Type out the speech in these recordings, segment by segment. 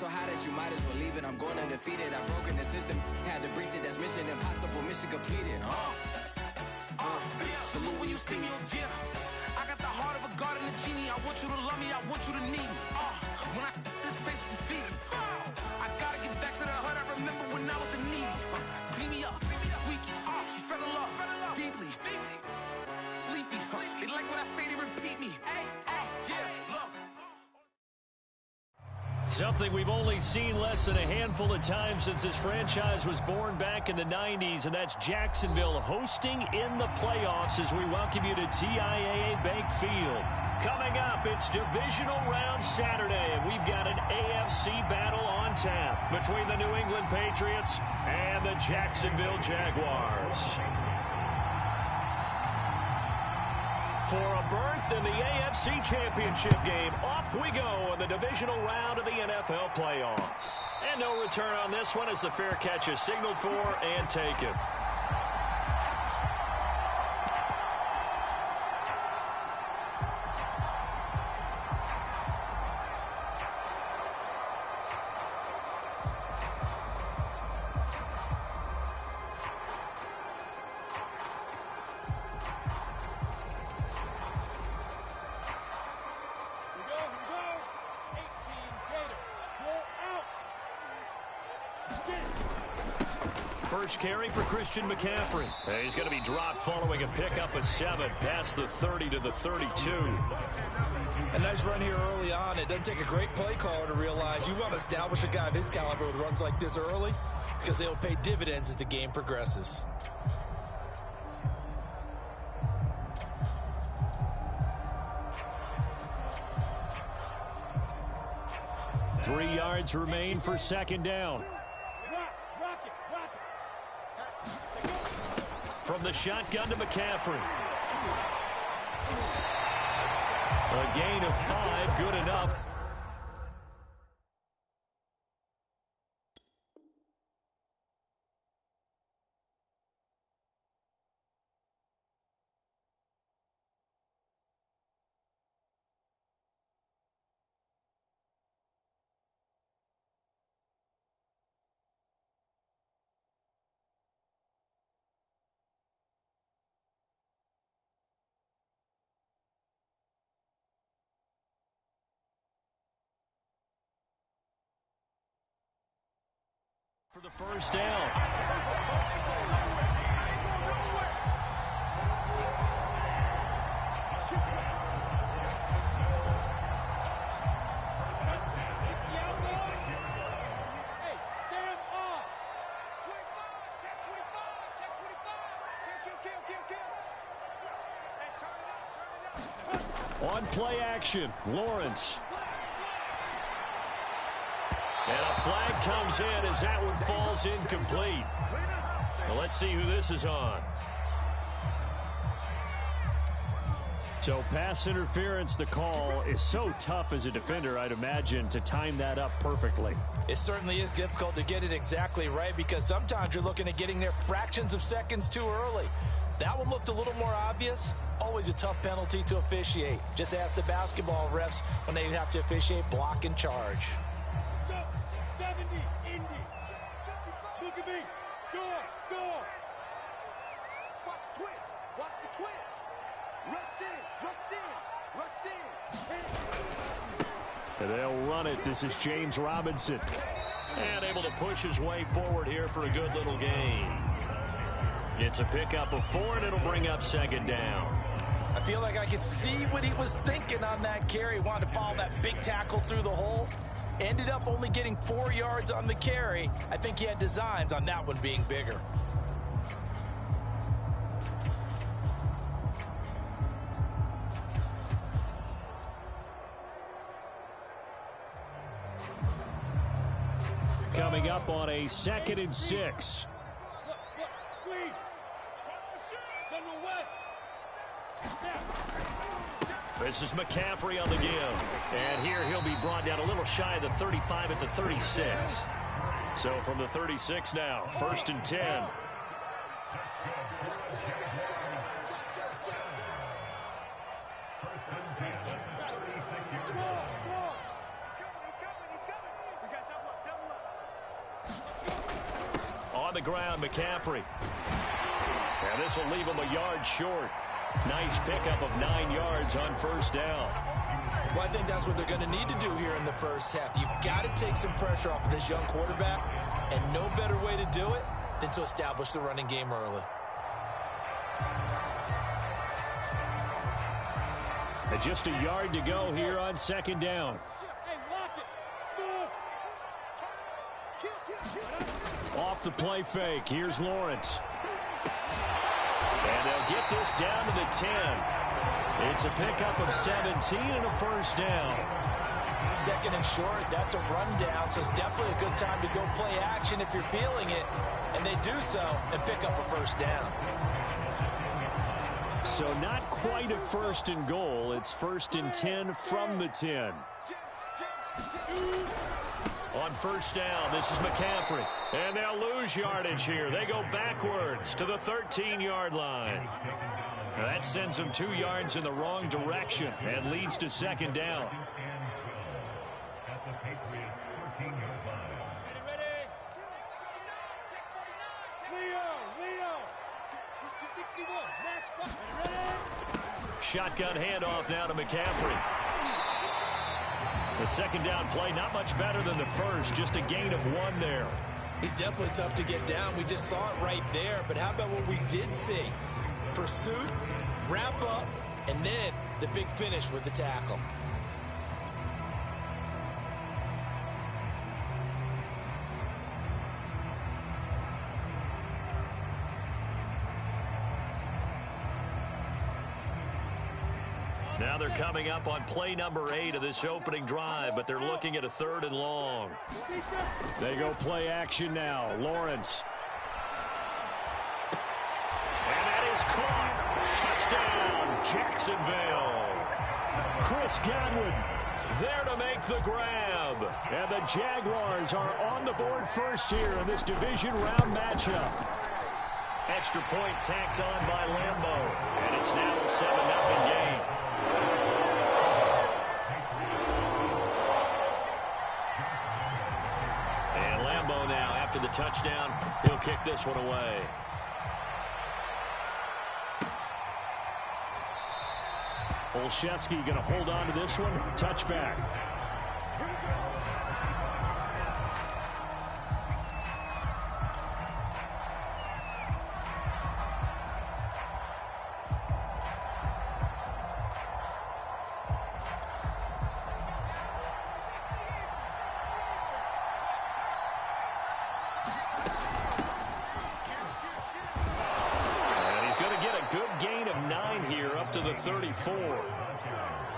so high that you might as well leave it. I'm going undefeated. I've broken the system. Had to breach it. That's mission impossible. Mission completed. Salute when you see me. Yeah. I got the heart of a god and a genie. I want you to love me. I want you to need me. When I this face is Fiji. I gotta get back to the hood. I remember when I was the needy. Beat me up. Squeaky. She fell in love. Deeply. Sleepy. They like what I say. They repeat me. Yeah. Look. Something we've only seen less than a handful of times since this franchise was born back in the 90s, and that's Jacksonville hosting in the playoffs as we welcome you to TIAA Bank Field. Coming up, it's Divisional Round Saturday, and we've got an AFC battle on tap between the New England Patriots and the Jacksonville Jaguars. For a berth in the AFC Championship game, off we go in the divisional round of the NFL playoffs. And no return on this one as the fair catch is signaled for and taken. First carry for Christian McCaffrey. He's going to be dropped following a pickup of 7 past the 30 to the 32. A nice run here early on. It doesn't take a great play caller to realize you want to establish a guy of his caliber with runs like this early because they'll pay dividends as the game progresses. Three yards remain for second down. From the shotgun to McCaffrey. A gain of 5, good enough. For the first down. On play action, Lawrence. And a flag comes in as that one falls incomplete. Well, let's see who this is on. So pass interference, the call is so tough as a defender, I'd imagine, to time that up perfectly. It certainly is difficult to get it exactly right because sometimes you're looking at getting there fractions of seconds too early. That one looked a little more obvious. Always a tough penalty to officiate. Just ask the basketball refs when they have to officiate block and charge. 70, Indy. Look at me. Go. Watch the twist. Watch the twist. Rush in. And they'll run it. This is James Robinson. And able to push his way forward here for a good little gain. It's a pickup of 4, and it'll bring up second down. I feel like I could see what he was thinking on that carry. Wanted to follow that big tackle through the hole. Ended up only getting 4 yards on the carry. I think he had designs on that one being bigger. Coming up on a 2nd and 6. This is McCaffrey on the give. And here he'll be brought down a little shy of the 35 at the 36. So from the 36 now, 1st and 10. on the ground, McCaffrey. And this will leave him a yard short. Nice pickup of 9 yards on first down. Well, I think that's what they're going to need to do here in the first half. You've got to take some pressure off of this young quarterback, and no better way to do it than to establish the running game early. And just a yard to go here on second down. Off the play fake, here's Lawrence. And they'll get this down to the 10. It's a pickup of 17 and a first down. Second and short, that's a rundown, so it's definitely a good time to go play action if you're feeling it. And they do so and pick up a first down. So not quite a first and goal. It's first and 10 from the 10. On first down, this is McCaffrey. And they'll lose yardage here. They go backwards to the 13-yard line. Now that sends them 2 yards in the wrong direction and leads to second down. Shotgun handoff now to McCaffrey. The second down play, not much better than the first, just a gain of 1 there. He's definitely tough to get down. We just saw it right there. But how about what we did see? Pursuit, wrap up, and then the big finish with the tackle. Now they're coming up on play number 8 of this opening drive, but they're looking at a 3rd and long. They go play action now. Lawrence. And that is caught. Touchdown, Jacksonville. Chris Godwin there to make the grab. And the Jaguars are on the board first here in this division round matchup. Extra point tacked on by Lambeau. And it's now a 7-0 game. And Lambeau now, after the touchdown, he'll kick this one away. Olszewski going to hold on to this one. Touchback. To the 34. Well,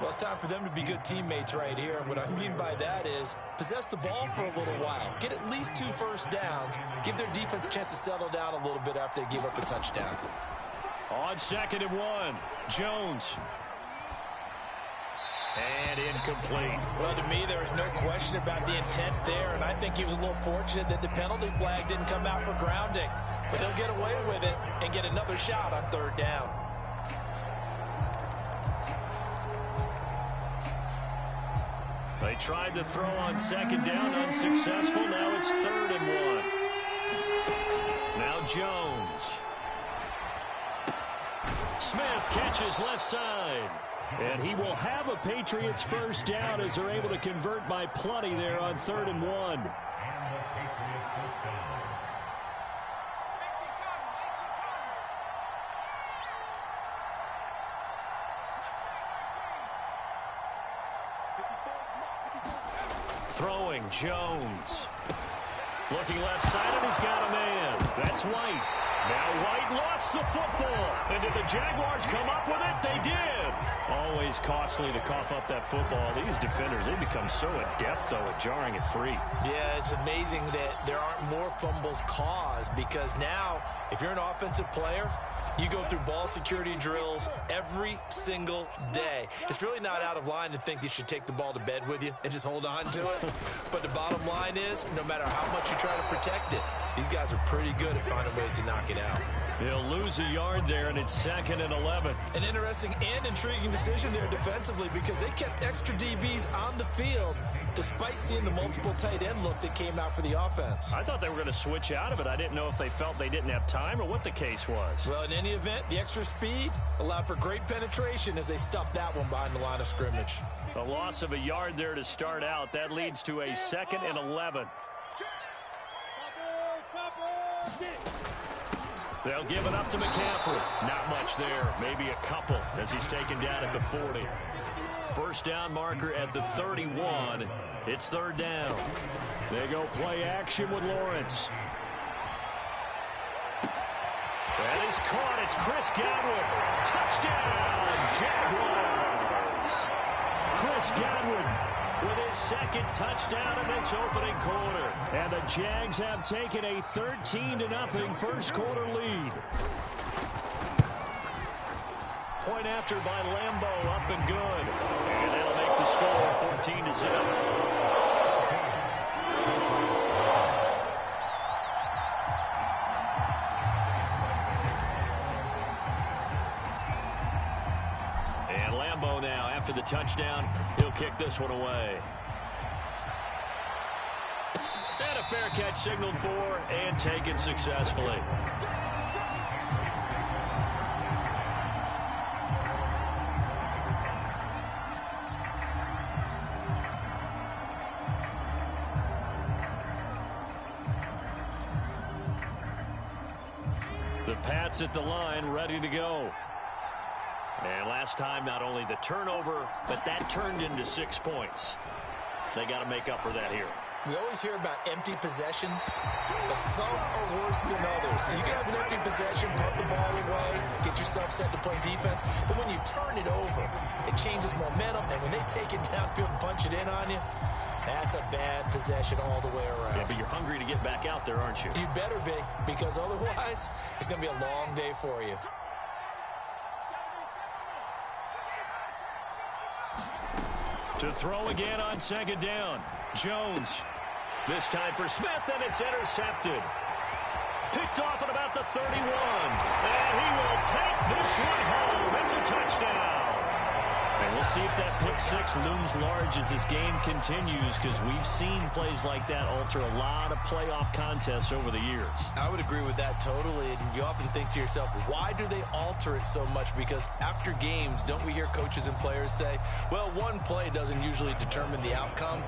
it's time for them to be good teammates right here. And what I mean by that is possess the ball for a little while. Get at least 2 first downs. Give their defense a chance to settle down a little bit after they give up a touchdown. On 2nd and 1, Jones. And incomplete. Well, to me, there was no question about the intent there. And I think he was a little fortunate that the penalty flag didn't come out for grounding. But he'll get away with it and get another shot on 3rd down. They tried to throw on 2nd down, unsuccessful. Now it's 3rd and 1. Now Jones. Smith catches left side. And he will have a Patriots first down as they're able to convert by plenty there on 3rd and 1. Throwing, Jones. Looking left side, and he's got a man. That's White. Now White lost the football. And did the Jaguars come up with it? They did. Always costly to cough up that football. These defenders, they become so adept, though, at jarring it free. Yeah, it's amazing that there aren't more fumbles caused because now, if you're an offensive player, you go through ball security drills every single day. It's really not out of line to think you should take the ball to bed with you and just hold on to it. But the bottom line is, no matter how much you try to protect it, these guys are pretty good at finding ways to knock it out. He'll lose a yard there, and it's 2nd and 11. An interesting and intriguing decision there defensively because they kept extra DBs on the field despite seeing the multiple tight end look that came out for the offense. I thought they were going to switch out of it. I didn't know if they felt they didn't have time or what the case was. Well, in any event, the extra speed allowed for great penetration as they stuffed that one behind the line of scrimmage. A loss of a yard there to start out. That leads to a 2nd and 11. They'll give it up to McCaffrey. Not much there. Maybe a couple as he's taken down at the 40. First down marker at the 31. It's 3rd down. They go play action with Lawrence. That is caught. It's Chris Godwin. Touchdown, Jaguars. Chris Godwin with his 2nd touchdown in this opening quarter. And the Jags have taken a 13-0 first quarter lead. Point after by Lambeau, up and good. And that'll make the score 14-0. Now, after the touchdown, he'll kick this one away. And a fair catch signaled for and taken successfully. The Pats at the line, ready to go. And last time, not only the turnover, but that turned into 6 points. They got to make up for that here. We always hear about empty possessions, but some are worse than others. You can have an empty possession, put the ball away, get yourself set to play defense, but when you turn it over, it changes momentum, and when they take it downfield and punch it in on you, that's a bad possession all the way around. Yeah, but you're hungry to get back out there, aren't you? You better be, because otherwise, it's going to be a long day for you. To throw again on 2nd down. Jones. This time for Smith, and it's intercepted. Picked off at about the 31. And he will take this one home. It's a touchdown. And we'll see if that pick 6 looms large as this game continues, because we've seen plays like that alter a lot of playoff contests over the years. I would agree with that totally, and you often think to yourself, why do they alter it so much? Because after games, don't we hear coaches and players say, well, one play doesn't usually determine the outcome?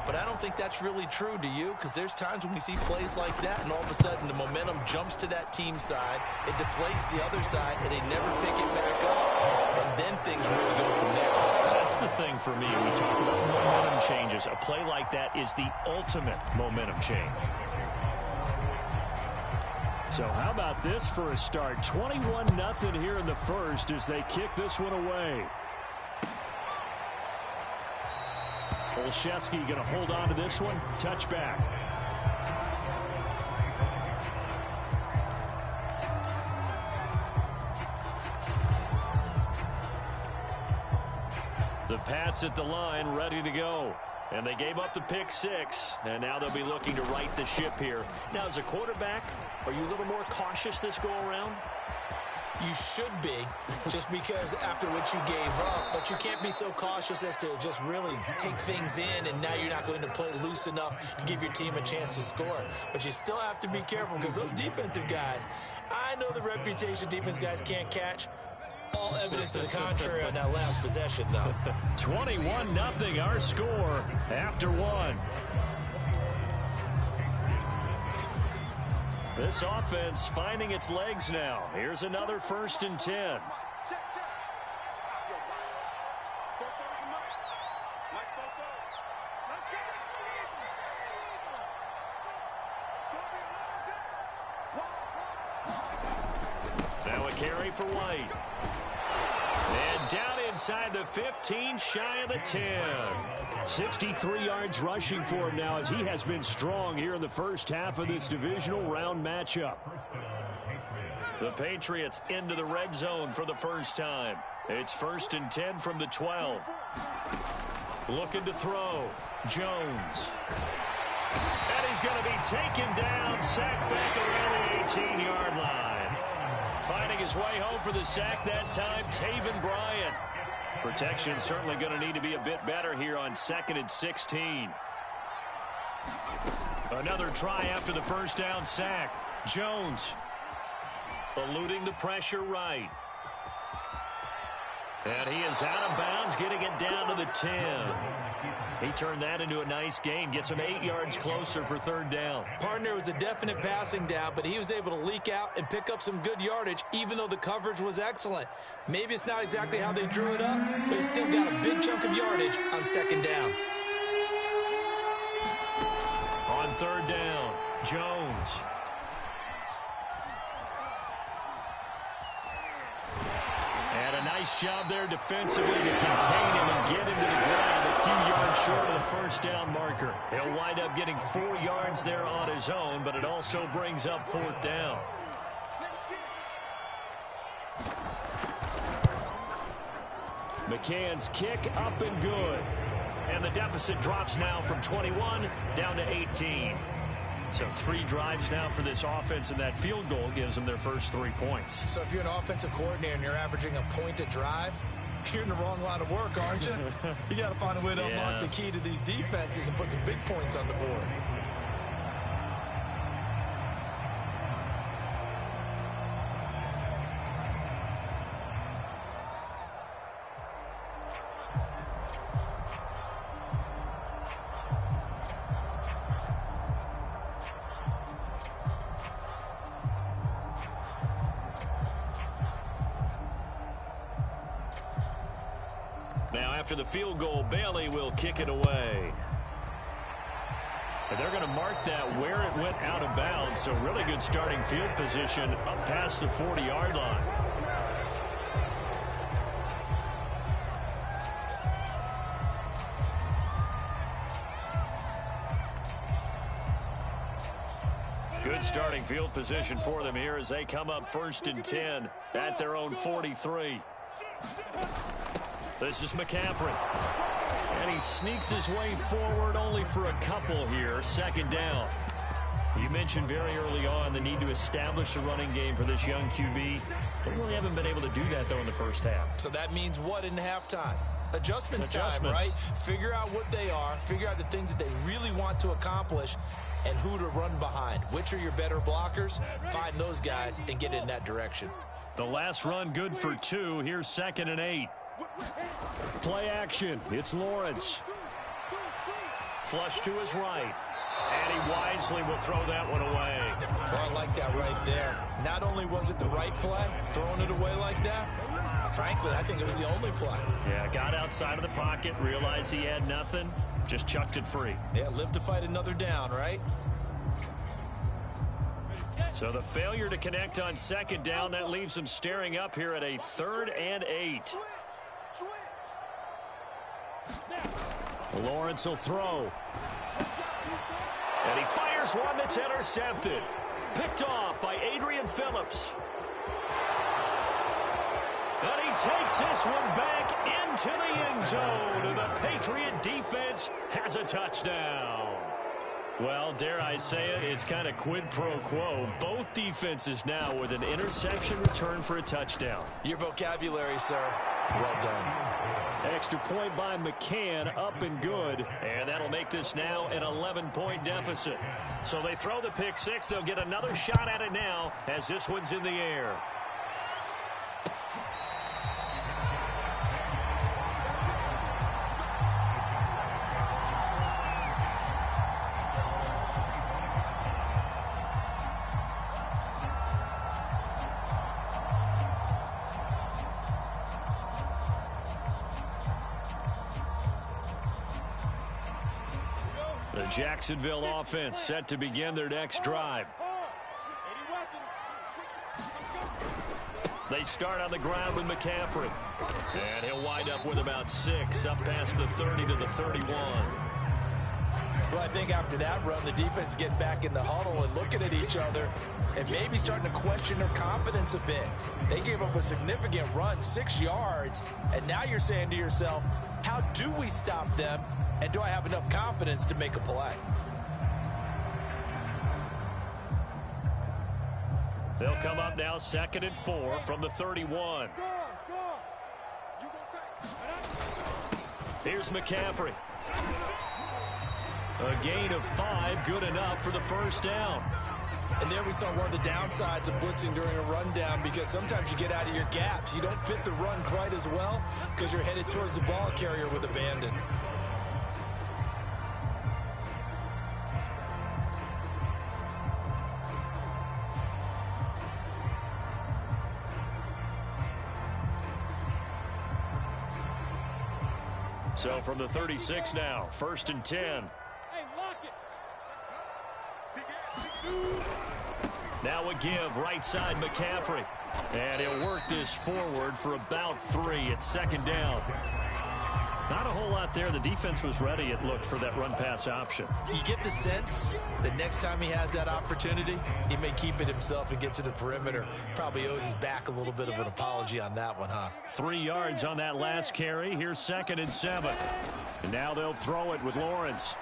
But I don't think that's really true, do you? Because there's times when we see plays like that, and all of a sudden the momentum jumps to that team side, it deflates the other side, and they never pick it back up, and then things really go from there. That's the thing for me. We talk about momentum changes. A play like that is the ultimate momentum change. So how about this for a start? 21-0 here in the first as they kick this one away. Olszewski going to hold on to this one. Touchback. The Pats at the line, ready to go. And they gave up the pick 6, and now they'll be looking to right the ship here. Now, as a quarterback, are you a little more cautious this go-around? You should be, just because after what you gave up, but you can't be so cautious as to just really take things in, and now you're not going to play loose enough to give your team a chance to score. But you still have to be careful, because those defensive guys, I know the reputation defense guys can't catch. All evidence to the contrary on that last possession, though. 21-0 our score after 1. This offense finding its legs now. Here's another 1st and 10. Now a carry for White. And down inside the 15, shy of the 10. 63 yards rushing for him now as he has been strong here in the first half of this divisional round matchup. The Patriots into the red zone for the first time. It's 1st and 10 from the 12. Looking to throw. Jones. And he's going to be taken down, sacked back around the 18-yard line. Finding his way home for the sack that time, Taven Bryant. Protection certainly going to need to be a bit better here on 2nd and 16. Another try after the first down sack. Jones eluding the pressure right. And he is out of bounds, getting it down to the 10. He turned that into a nice gain, gets him 8 yards closer for 3rd down. Partner was a definite passing down, but he was able to leak out and pick up some good yardage, even though the coverage was excellent. Maybe it's not exactly how they drew it up, but he still got a big chunk of yardage on 2nd down. On 3rd down, Jones. And a nice job there defensively to contain him and get him to the ground a few yards short of the first down marker. He'll wind up getting 4 yards there on his own, but it also brings up 4th down. McCann's kick up and good. And the deficit drops now from 21 down to 18. So 3 drives now for this offense, and that field goal gives them their first 3 points. So if you're an offensive coordinator and you're averaging a point a drive, you're in the wrong line of work, aren't you? You got to find a way to unlock the key to these defenses and put some big points on the board. Now, after the field goal, Bailey will kick it away. And they're going to mark that where it went out of bounds, so really good starting field position up past the 40-yard line. Good starting field position for them here as they come up 1st and 10 at their own 43. This is McCaffrey. And he sneaks his way forward only for a couple here. 2nd down. You mentioned very early on the need to establish a running game for this young QB. They really haven't been able to do that, though, in the first half. So that means what in halftime? Adjustments time, right? Figure out what they are. Figure out the things that they really want to accomplish and who to run behind. Which are your better blockers? Find those guys and get in that direction. The last run good for 2. Here's 2nd and 8. Play action. It's Lawrence. Flush to his right. And he wisely will throw that one away. Well, I like that right there. Not only was it the right play, throwing it away like that, frankly, I think it was the only play. Yeah, got outside of the pocket, realized he had nothing, just chucked it free. Yeah, live to fight another down, right? So the failure to connect on 2nd down, that leaves him staring up here at a 3rd and 8. Lawrence will throw. And he fires one that's intercepted. Picked off by Adrian Phillips. And he takes this one back into the end zone. And the Patriot defense has a touchdown. Well, dare I say it, it's kind of quid pro quo. Both defenses now with an interception return for a touchdown. Your vocabulary, sir. Well done. Extra point by McCann, up and good. And that'll make this now an 11-point deficit. So they throw the pick 6. They'll get another shot at it now as this one's in the air. The Jacksonville offense set to begin their next drive. They start on the ground with McCaffrey. And he'll wind up with about 6 up past the 30 to the 31. Well, I think after that run, the defense get back in the huddle and looking at each other and maybe starting to question their confidence a bit. They gave up a significant run, 6 yards, and now you're saying to yourself, how do we stop them? And do I have enough confidence to make a play? They'll come up now 2nd and 4 from the 31. Here's McCaffrey. A gain of 5, good enough for the first down. And there we saw one of the downsides of blitzing during a rundown, because sometimes you get out of your gaps. You don't fit the run quite as well because you're headed towards the ball carrier with abandon. So from the 36 now, 1st and 10. Hey, lock it. Now a give, right side McCaffrey. And he'll work this forward for about 3 at 2nd down. Not a whole lot there. The defense was ready, it looked, for that run-pass option. You get the sense that next time he has that opportunity, he may keep it himself and get to the perimeter. Probably owes his back a little bit of an apology on that one, huh? 3 yards on that last carry. Here's 2nd and 7. And now they'll throw it with Lawrence.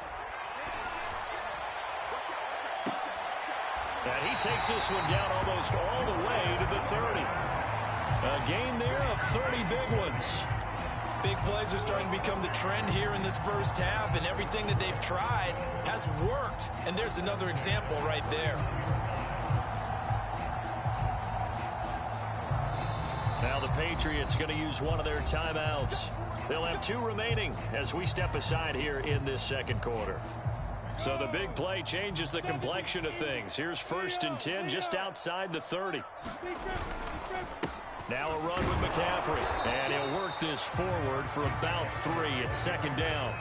And he takes this one down almost all the way to the 30. A gain there of 30 big ones. Big plays are starting to become the trend here in this first half, and everything that they've tried has worked. And there's another example right there. Now the Patriots going to use one of their timeouts. They'll have 2 remaining as we step aside here in this second quarter. So the big play changes the complexion of things. Here's 1st and 10 just outside the 30. Now a run with McCaffrey. And he'll work this forward for about 3 at 2nd down.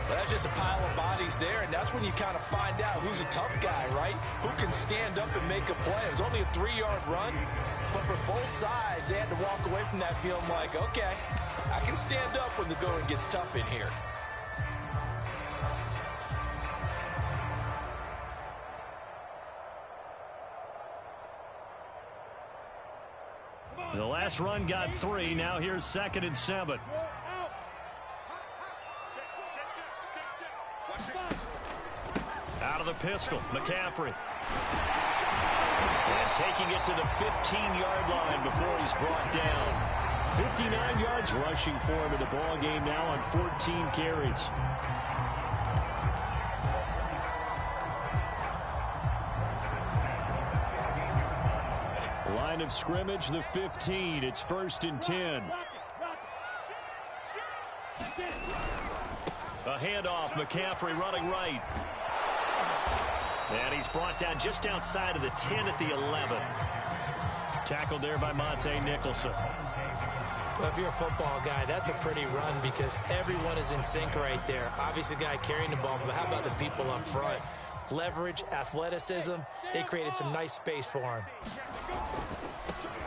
Well, that's just a pile of bodies there, and that's when you kind of find out who's a tough guy, right? Who can stand up and make a play. It was only a 3-yard run, but for both sides, they had to walk away from that feeling like, okay, I can stand up when the going gets tough in here. The last run got 3. Now here's 2nd and 7. Out of the pistol, McCaffrey. And taking it to the 15-yard line before he's brought down. 59 yards rushing for him in the ball game now on 14 carries. Line of scrimmage, the 15. It's 1st and 10. A handoff, McCaffrey running right. And he's brought down just outside of the 10 at the 11. Tackled there by Monte Nicholson. Well, if you're a football guy, that's a pretty run because everyone is in sync right there. Obviously, the guy carrying the ball, but how about the people up front? Leverage, athleticism, they created some nice space for him.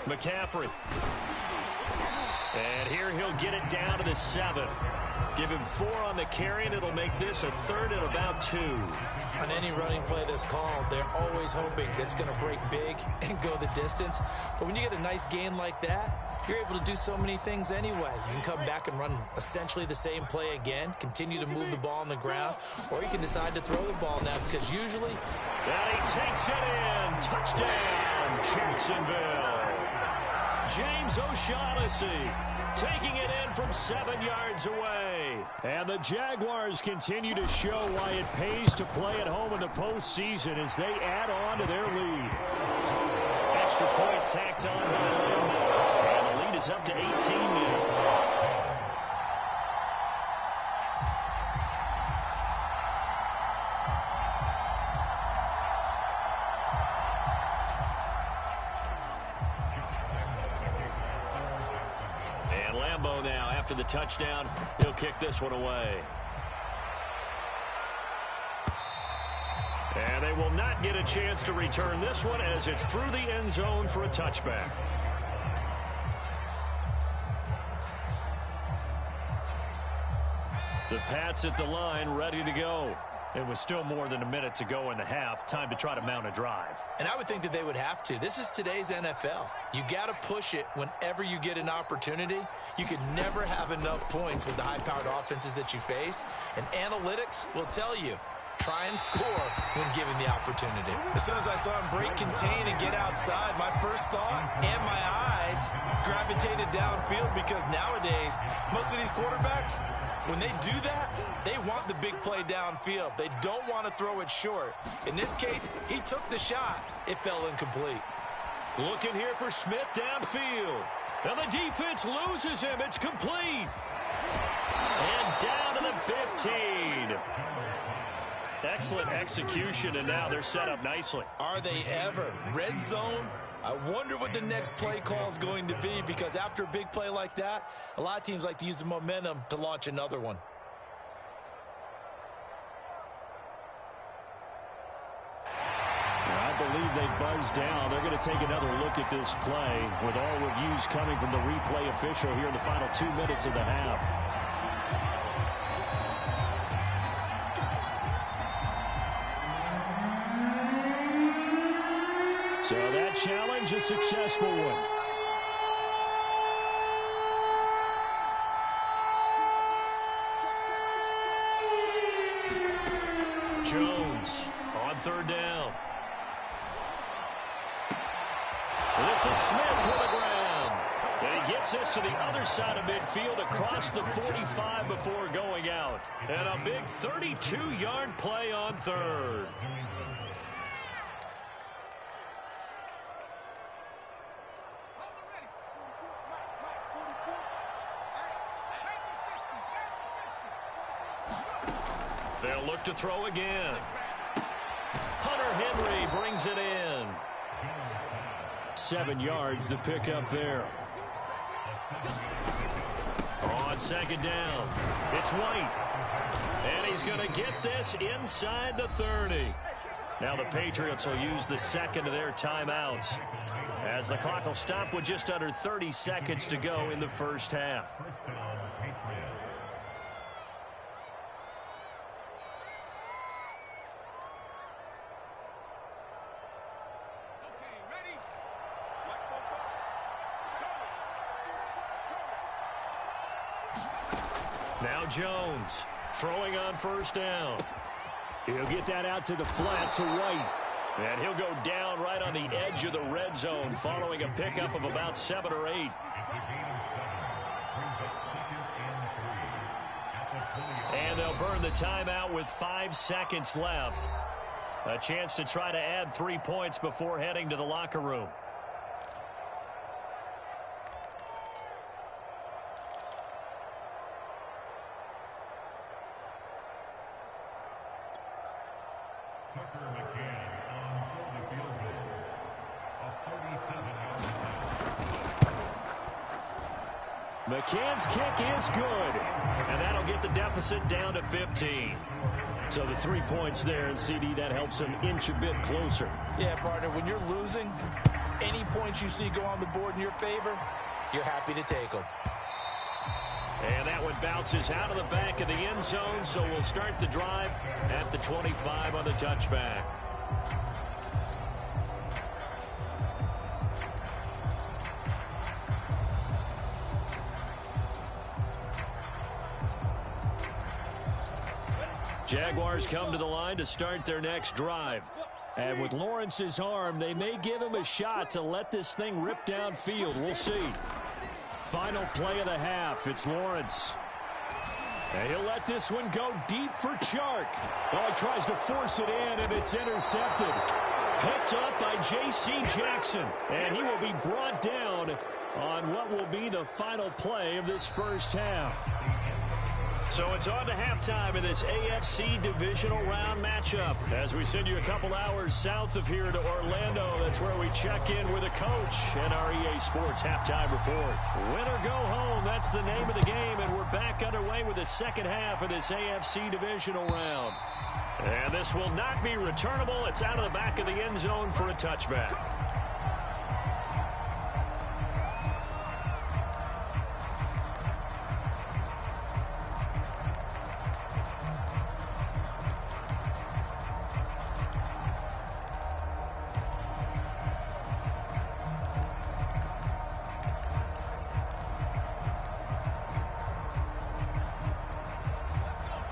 McCaffrey. And here he'll get it down to the 7. Give him 4 on the carry, and it'll make this a 3rd and about 2. On any running play that's called, they're always hoping that it's going to break big and go the distance. But when you get a nice gain like that, you're able to do so many things anyway. You can come back and run essentially the same play again, continue to move the ball on the ground, or you can decide to throw the ball now because usually... And he takes it in. Touchdown, Jacksonville. James O'Shaughnessy taking it in from 7 yards away. And the Jaguars continue to show why it pays to play at home in the postseason as they add on to their lead. Extra point tacked on by Lambo. And the lead is up to 18 now. Now, after the touchdown, he'll kick this one away. And they will not get a chance to return this one as it's through the end zone for a touchback. The Pats at the line, ready to go. It was still more than a minute to go in the half. Time to try to mount a drive. And I would think that they would have to. This is today's NFL. You got to push it whenever you get an opportunity. You can never have enough points with the high-powered offenses that you face. And analytics will tell you try and score when given the opportunity. As soon as I saw him break contain and get outside, my first thought and my eyes gravitated downfield, because nowadays, most of these quarterbacks, when they do that, they want the big play downfield. They don't want to throw it short. In this case, he took the shot. It fell incomplete. Looking here for Smith downfield. And the defense loses him. It's complete. And down to the 15. Excellent execution, and now they're set up nicely. Are they ever? Red zone? I wonder what the next play call is going to be, because after a big play like that, a lot of teams like to use the momentum to launch another one. I believe they buzzed down. They're going to take another look at this play, with all reviews coming from the replay official here in the final 2 minutes of the half. So that challenge, a successful one. Jones on third down. This is Smith to the ground. And he gets us to the other side of midfield across the 45 before going out. And a big 32-yard play on third. They'll look to throw again. Hunter Henry brings it in. 7 yards to pick up there. On second down, it's White. And he's going to get this inside the 30. Now the Patriots will use the second of their timeouts, as the clock will stop with just under 30 seconds to go in the first half. Now Jones throwing on first down. He'll get that out to the flat to White. And he'll go down right on the edge of the red zone following a pickup of about 7 or 8. And they'll burn the timeout with 5 seconds left. A chance to try to add 3 points before heading to the locker room. McCann's kick is good, and that'll get the deficit down to 15. So the 3 points there, and CD, that helps him inch a bit closer. Yeah, partner, when you're losing, any points you see go on the board in your favor, you're happy to take them. And that one bounces out of the back of the end zone, so we'll start the drive at the 25 on the touchback. Jaguars come to the line to start their next drive. And with Lawrence's arm, they may give him a shot to let this thing rip downfield. We'll see. Final play of the half. It's Lawrence. And he'll let this one go deep for Chark. Oh, he tries to force it in, and it's intercepted. Picked up by J.C. Jackson. And he will be brought down on what will be the final play of this first half. So it's on to halftime in this AFC divisional round matchup. As we send you a couple hours south of here to Orlando, that's where we check in with a coach and our EA Sports halftime report. Win or go home, that's the name of the game, and we're back underway with the second half of this AFC divisional round. And this will not be returnable. It's out of the back of the end zone for a touchback.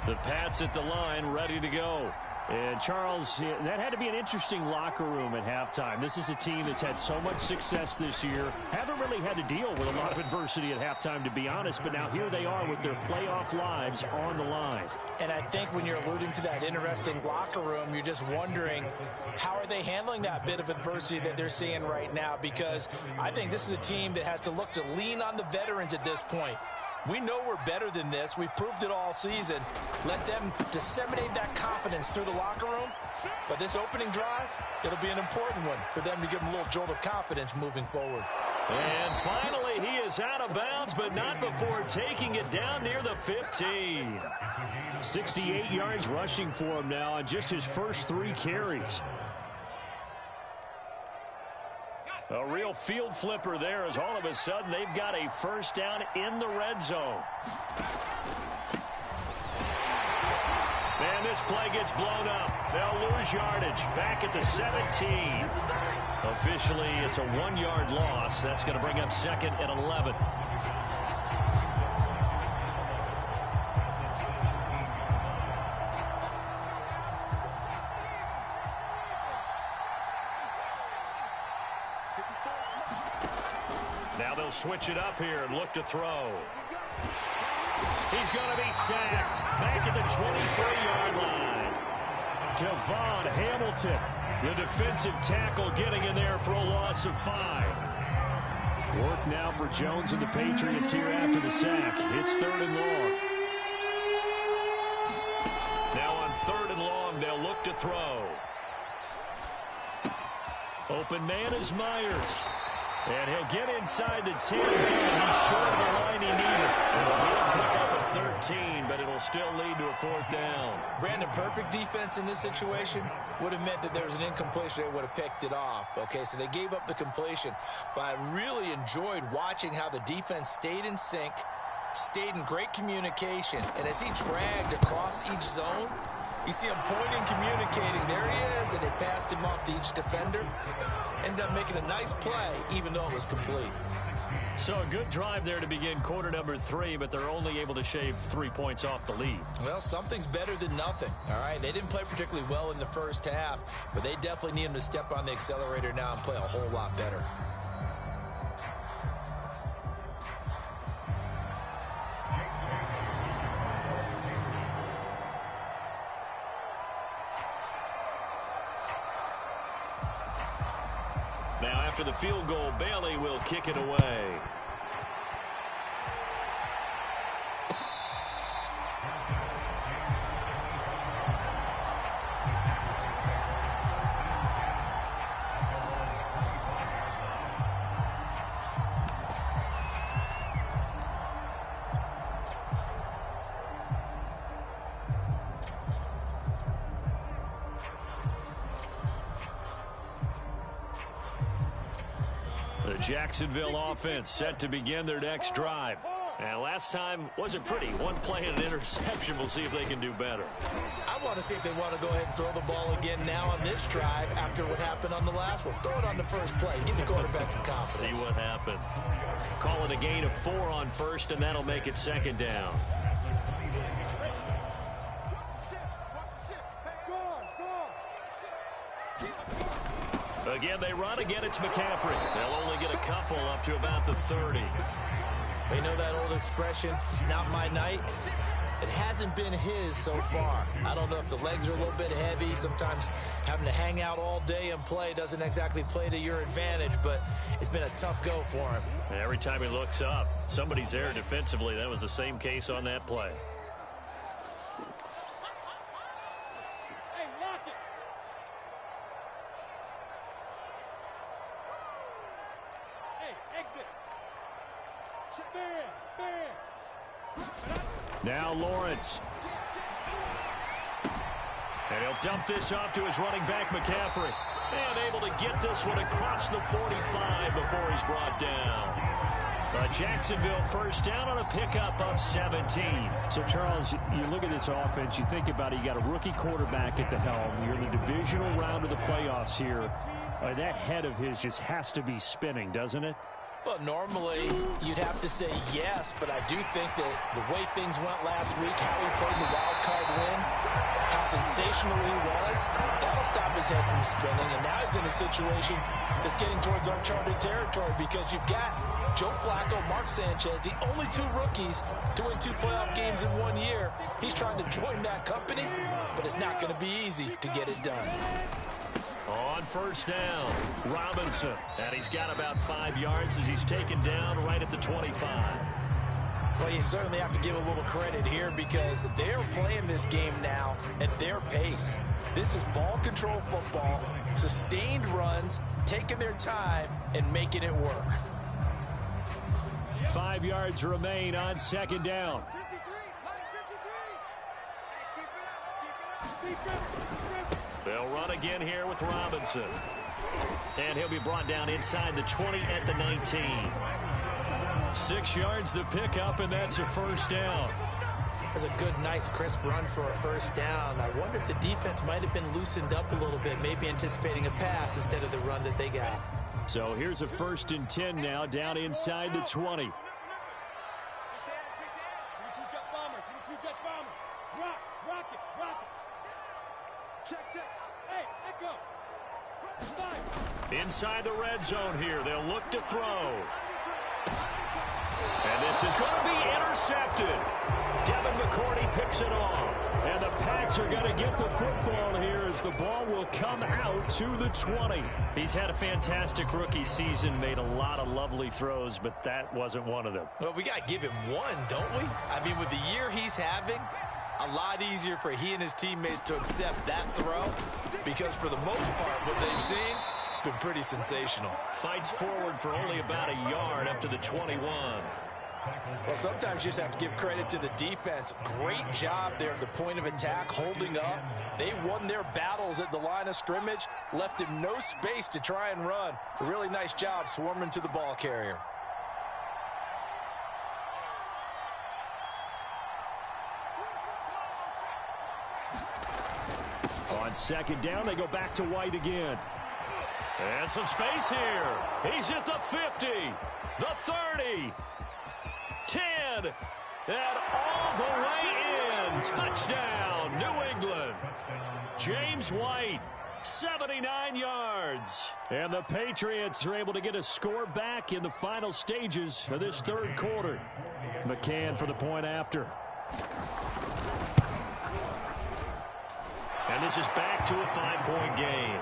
The Pats at the line, ready to go. And, Charles, that had to be an interesting locker room at halftime. This is a team that's had so much success this year. Haven't really had to deal with a lot of adversity at halftime, to be honest. But now here they are with their playoff lives on the line. And I think when you're alluding to that interesting locker room, you're just wondering how are they handling that bit of adversity that they're seeing right now? Because I think this is a team that has to look to lean on the veterans at this point. We know we're better than this. We've proved it all season. Let them disseminate that confidence through the locker room. But this opening drive, it'll be an important one for them to give them a little jolt of confidence moving forward. And finally, he is out of bounds, but not before taking it down near the 15. 68 yards rushing for him now on just his first 3 carries. A real field flipper there as all of a sudden they've got a first down in the red zone. And this play gets blown up. They'll lose yardage back at the 17. Officially, it's a 1-yard loss. That's going to bring up second and 11. Now they'll switch it up here and look to throw. He's going to be sacked back at the 23-yard line. Devon Hamilton, the defensive tackle, getting in there for a loss of 5. Work now for Jones and the Patriots here after the sack. It's 3rd and long. Now on 3rd and long, they'll look to throw. Open man is Myers. And he'll get inside the 10. He's short of the line he needed. He'll pick up a 13, but it'll still lead to a 4th down. Brandon, perfect defense in this situation would have meant that there was an incompletion. They would have picked it off. Okay, so they gave up the completion. But I really enjoyed watching how the defense stayed in sync, stayed in great communication. And as he dragged across each zone, you see him pointing, communicating. There he is, and they passed him off to each defender. Ended up making a nice play, even though it was complete. So a good drive there to begin quarter number 3, but they're only able to shave 3 points off the lead. Well, something's better than nothing, all right? They didn't play particularly well in the first half, but they definitely need them to step on the accelerator now and play a whole lot better. Now after the field goal, Bailey will kick it away. The Jacksonville offense set to begin their next drive. And last time wasn't pretty. One play and an interception. We'll see if they can do better. I want to see if they want to go ahead and throw the ball again now on this drive after what happened on the last one. Throw it on the first play. Give the quarterback some confidence. See what happens. Call it a gain of 4 on first, and that'll make it 2nd down. Again, they run. Again, it's McCaffrey. They'll only get a couple up to about the 30. You know that old expression, it's not my night? It hasn't been his so far. I don't know if the legs are a little bit heavy. Sometimes having to hang out all day and play doesn't exactly play to your advantage, but it's been a tough go for him. Every time he looks up, somebody's there defensively. That was the same case on that play. Now Lawrence. And he'll dump this off to his running back, McCaffrey. And able to get this one across the 45 before he's brought down. Jacksonville first down on a pickup of 17. So, Charles, you look at this offense, you think about it, you got a rookie quarterback at the helm. You're in the divisional round of the playoffs here. That head of his just has to be spinning, doesn't it? Well, normally you'd have to say yes, but I do think that the way things went last week, how he played the wild card win, how sensational he was, that'll stop his head from spinning. And now he's in a situation that's getting towards uncharted territory because you've got Joe Flacco, Mark Sanchez, the only two rookies to win 2 playoff games in 1 year. He's trying to join that company, but it's not going to be easy to get it done. On first down, Robinson. And he's got about 5 yards as he's taken down right at the 25. Well, you certainly have to give a little credit here because they're playing this game now at their pace. This is ball control football, sustained runs, taking their time, and making it work. 5 yards remain on second down. 53. They'll run again here with Robinson. And he'll be brought down inside the 20 at the 19. 6 yards the pickup, and that's a first down. That's a good, nice, crisp run for a first down. I wonder if the defense might have been loosened up a little bit, maybe anticipating a pass instead of the run that they got. So here's a 1st and 10 now, down inside the 20. Rock it. Check. Hey, echo. Inside the red zone here. They'll look to throw. And this is going to be intercepted. Devin McCourty picks it off. And the Pats are going to get the football here as the ball will come out to the 20. He's had a fantastic rookie season, made a lot of lovely throws, but that wasn't one of them. Well, we got to give him one, don't we? I mean, with the year he's having, a lot easier for he and his teammates to accept that throw because for the most part, what they've seen, it's been pretty sensational. Fights forward for only about a yard up to the 21. Well, sometimes you just have to give credit to the defense. Great job there at the point of attack, holding up. They won their battles at the line of scrimmage, left him no space to try and run. A really nice job swarming to the ball carrier. On second down, they go back to White again. And some space here. He's at the 50, the 30, 10, and all the way in. Touchdown, New England. James White, 79 yards. And the Patriots are able to get a score back in the final stages of this third quarter. McCann for the point after. And this is back to a 5-point game.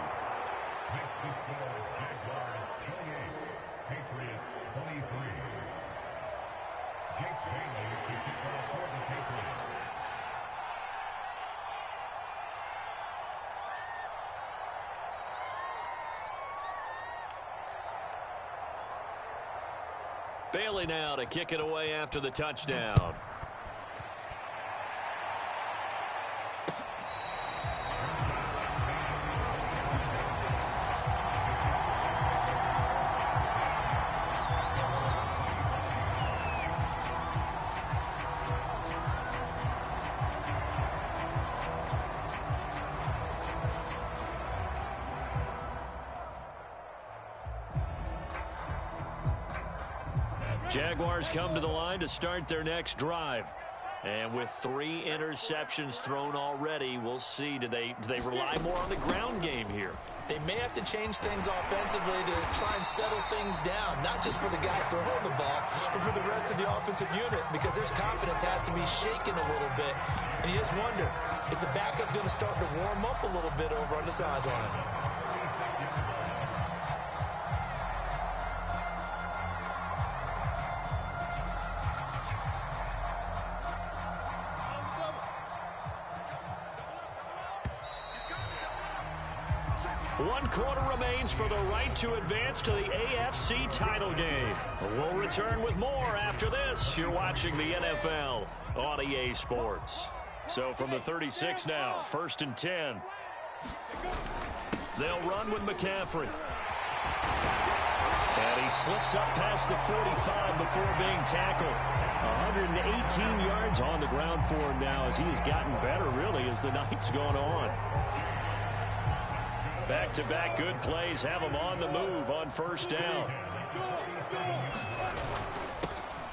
Bailey now to kick it away after the touchdown. Jaguars come to the line to start their next drive. And with 3 interceptions thrown already, we'll see. Do they rely more on the ground game here? They may have to change things offensively to try and settle things down, not just for the guy throwing the ball, but for the rest of the offensive unit, because their confidence has to be shaken a little bit. And you just wonder, is the backup going to start to warm up a little bit over on the sideline? One quarter remains for the right to advance to the AFC title game. We'll return with more after this. You're watching the NFL on EA Sports. So from the 36 now, 1st and 10. They'll run with McCaffrey. And he slips up past the 45 before being tackled. 118 yards on the ground for him now as he has gotten better, really, as the night's gone on. Back-to-back good plays have him on the move on 1st down.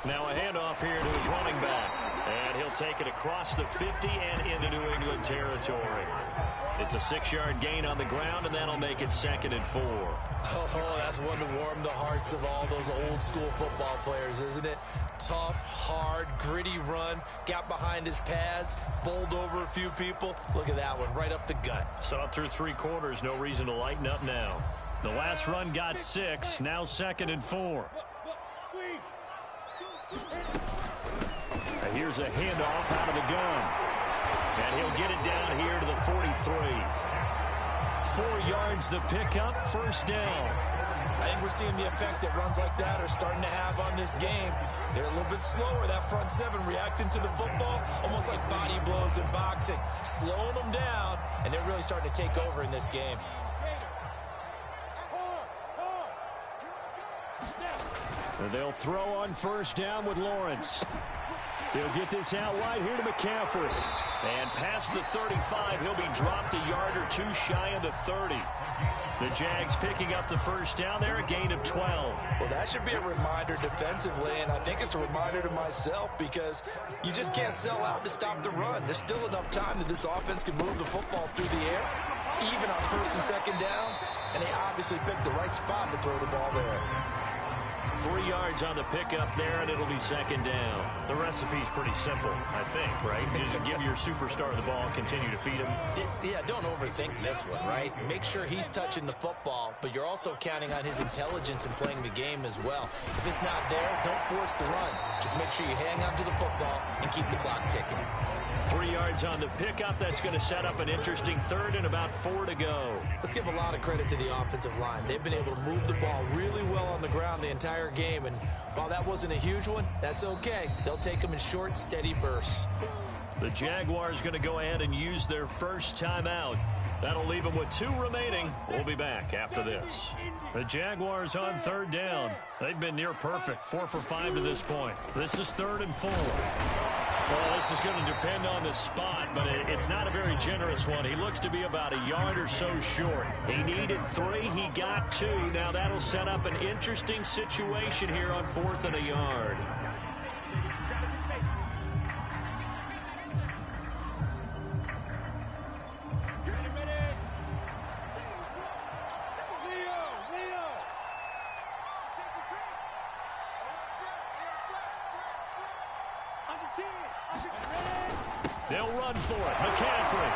Now a handoff here to his running back. And he'll take it across the 50 and into New England territory. It's a 6-yard gain on the ground, and that'll make it 2nd and 4. Oh, that's one to warm the hearts of all those old school football players, isn't it? Tough, hard, gritty run, got behind his pads, bowled over a few people. Look at that one, right up the gut. So through 3 quarters, no reason to lighten up now. The last run got 6, now 2nd and 4. And here's a handoff out of the gun. And he'll get it down here to the 43. 4 yards the pickup, 1st down. I think we're seeing the effect that runs like that are starting to have on this game. They're a little bit slower, that front 7, reacting to the football, almost like body blows in boxing, slowing them down, and they're really starting to take over in this game. And they'll throw on 1st down with Lawrence. He'll get this out wide here to McCaffrey. And past the 35, he'll be dropped a yard or 2 shy of the 30. The Jags picking up the 1st down there, a gain of 12. Well, that should be a reminder defensively, and I think it's a reminder to myself because you just can't sell out to stop the run. There's still enough time that this offense can move the football through the air, even on 1st and 2nd downs, and they obviously picked the right spot to throw the ball there. 3 yards on the pickup there, and it'll be 2nd down. The recipe's pretty simple, I think, right? Just give your superstar the ball, continue to feed him. Yeah, don't overthink this one, right? Make sure he's touching the football, but you're also counting on his intelligence in playing the game as well. If it's not there, don't force the run. Just make sure you hang on to the football and keep the clock ticking. 3 yards on the pickup. That's going to set up an interesting 3rd and about 4 to go. Let's give a lot of credit to the offensive line. They've been able to move the ball really well on the ground the entire game, and while that wasn't a huge one, that's okay. They'll take them in short, steady bursts. The Jaguars going to go ahead and use their 1st timeout. That'll leave them with 2 remaining. We'll be back after this. The Jaguars on 3rd down. They've been near perfect, 4 for 5 to this point. This is 3rd and 4. Well, this is going to depend on the spot, but it's not a very generous one. He looks to be about a yard or so short. He needed 3. He got 2. Now that'll set up an interesting situation here on 4th and a yard. They'll run for it. McCaffrey.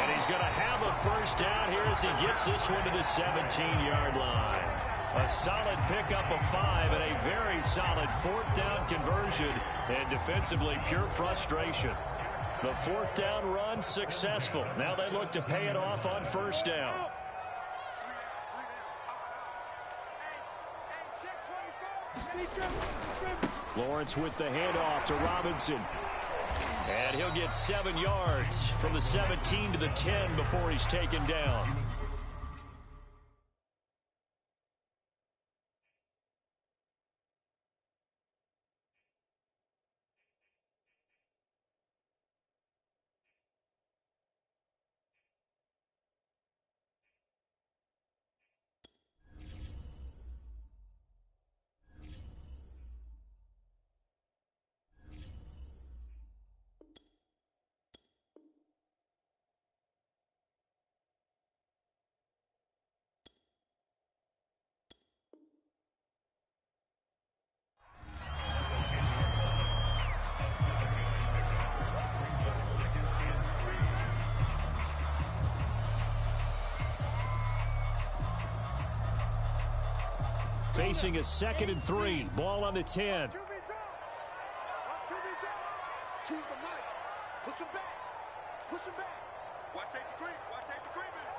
And he's going to have a 1st down here as he gets this one to the 17-yard line. A solid pickup of 5 and a very solid 4th down conversion. And defensively, pure frustration. The 4th down run successful. Now they look to pay it off on 1st down. Lawrence with the handoff to Robinson. And he'll get 7 yards from the 17 to the 10 before he's taken down. Facing a 2nd and 3. Ball on the 10. To the mic. Push him back. Push him back. Watch safety creep. Watch safety creeping.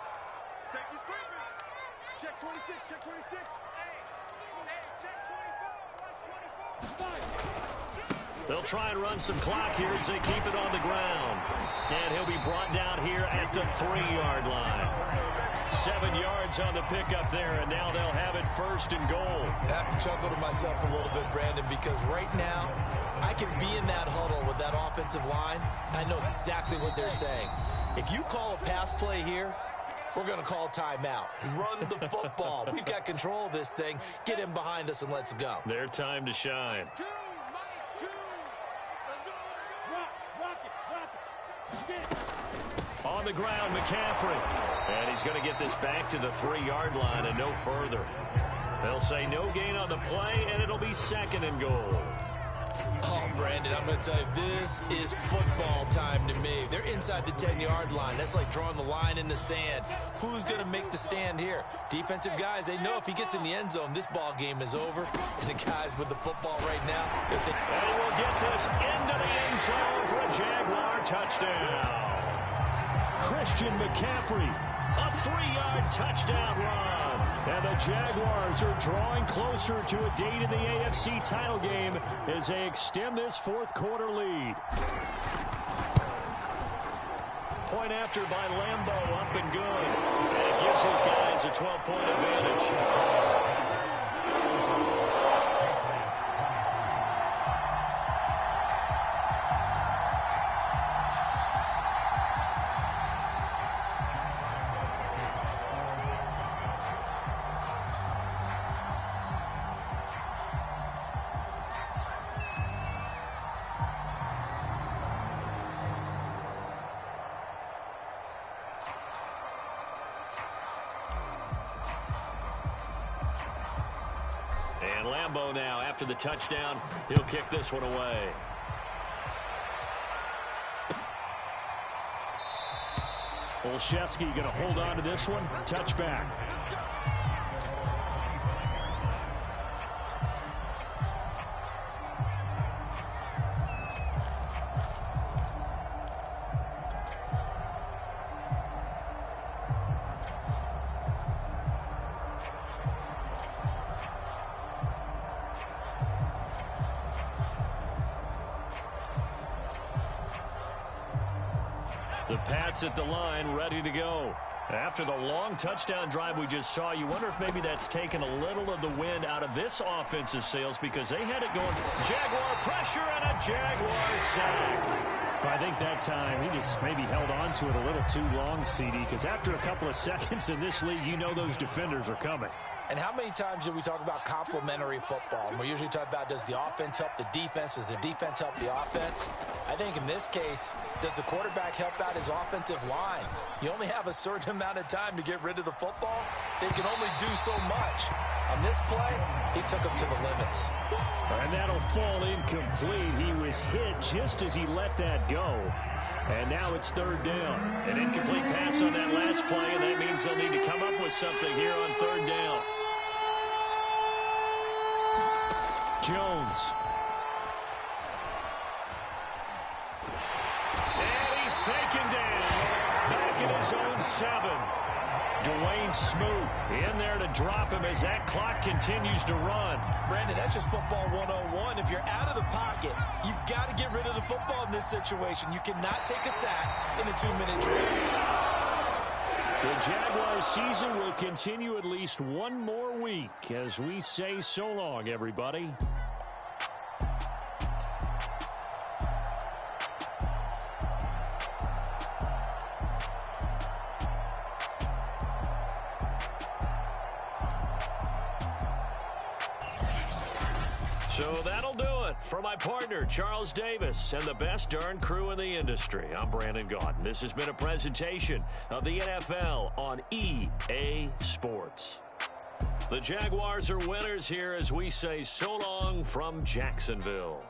Safety's creeping. Check 26. Check 26. Hey, check 24. Watch 24. They'll try and run some clock here as they keep it on the ground. And he'll be brought down here at the 3-yard line. 7 yards on the pickup there, and now they'll have it 1st and goal. I have to chuckle to myself a little bit, Brandon, because right now I can be in that huddle with that offensive line, and I know exactly what they're saying. If you call a pass play here, we're going to call timeout. Run the football. We've got control of this thing. Get him behind us and let's go. Their time to shine. On the ground, McCaffrey. And he's going to get this back to the 3-yard line and no further. They'll say no gain on the play, and it'll be 2nd and goal. Oh, Brandon, I'm going to tell you, this is football time to me. They're inside the 10-yard line. That's like drawing the line in the sand. Who's going to make the stand here? Defensive guys, they know if he gets in the end zone, this ball game is over. And the guys with the football right now, and he will get this into the end zone for a Jaguar touchdown. Christian McCaffrey, a 3-yard touchdown run. And the Jaguars are drawing closer to a date in the AFC title game as they extend this 4th quarter lead. Point after by Lambeau, up and good. And it gives his guys a 12-point advantage. And Lambeau now, after the touchdown, he'll kick this one away. Olszewski going to hold on to this one. Touchback. The Pats at the line, ready to go. After the long touchdown drive we just saw, you wonder if maybe that's taken a little of the wind out of this offensive sails because they had it going. Jaguar pressure and a Jaguar sack. Well, I think that time he just maybe held on to it a little too long, CD, because after a couple of seconds in this league, you know those defenders are coming. And how many times do we talk about complementary football? And we usually talk about, does the offense help the defense? Does the defense help the offense? I think in this case, does the quarterback help out his offensive line? You only have a certain amount of time to get rid of the football. They can only do so much. On this play, he took him to the limits. And that'll fall incomplete. He was hit just as he let that go. And now it's 3rd down. An incomplete pass on that last play, and that means they'll need to come up with something here on 3rd down. Jones. And he's taken down. Back in his own 7. Dwayne Smoot in there to drop him as that clock continues to run. Brandon, that's just football 101. If you're out of the pocket, you've got to get rid of the football in this situation. You cannot take a sack in a 2-minute drill. The Jaguars season will continue at least one more week as we say so long, everybody. So that'll do it for my partner, Charles Davis, and the best darn crew in the industry. I'm Brandon Gaudin. This has been a presentation of the NFL on EA Sports. The Jaguars are winners here as we say so long from Jacksonville.